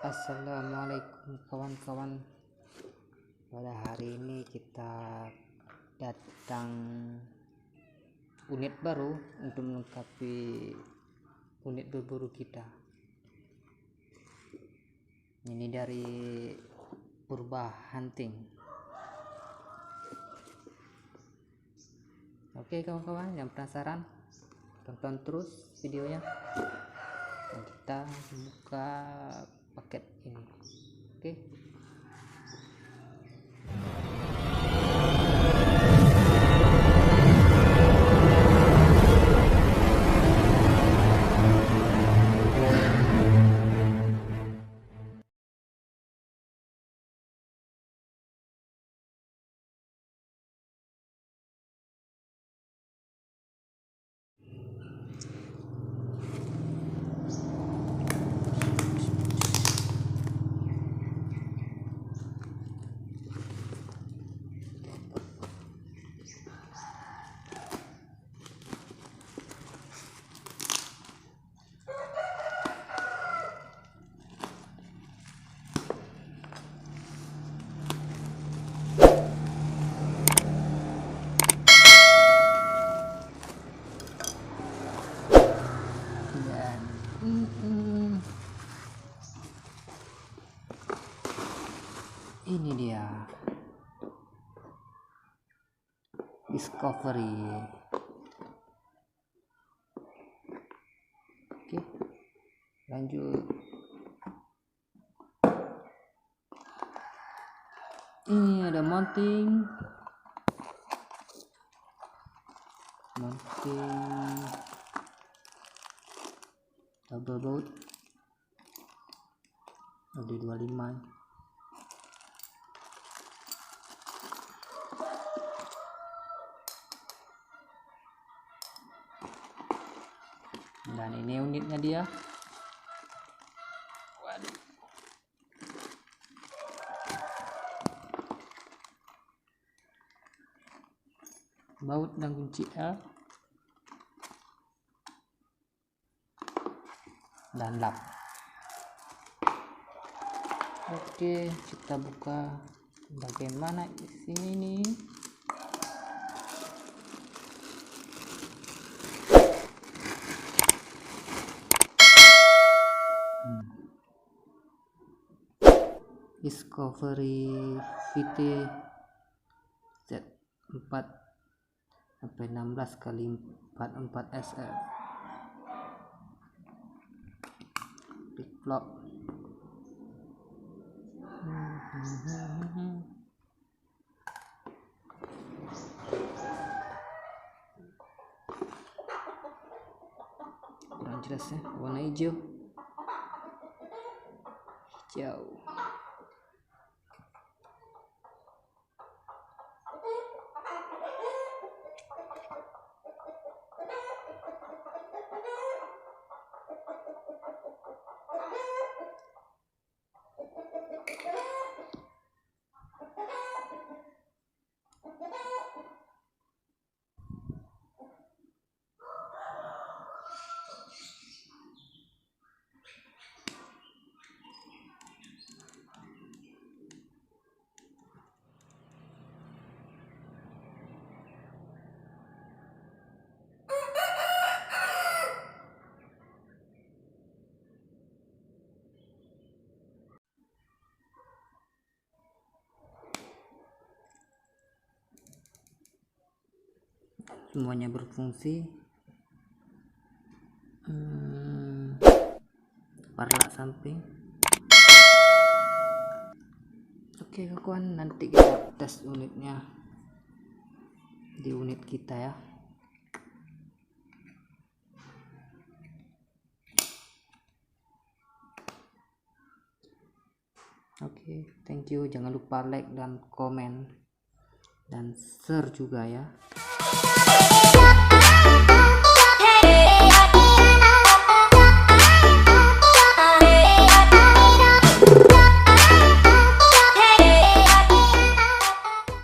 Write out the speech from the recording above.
Assalamualaikum kawan-kawan. Pada hari ini kita datang unit baru untuk melengkapi unit berburu kita. Ini dari Purba Hunting. Oke kawan-kawan yang penasaran, tonton terus videonya. Dan kita buka paket ini. Oke. Ini dia Discovery. Oke, lanjut. Ini ada mounting double bolt ada 25. Dan ini unitnya dia. Waduh. Baut dan kunci L dan lap. Oke, kita buka bagaimana isinya ini. Discovery VT Z4 sampai 16 kali 44 SF flip flop. Kurang jelas ya, warna hijau. Semuanya berfungsi. Parlak samping. Oke kawan, nanti kita tes unitnya di unit kita ya. Oke, thank you. Jangan lupa like dan komen dan share juga ya.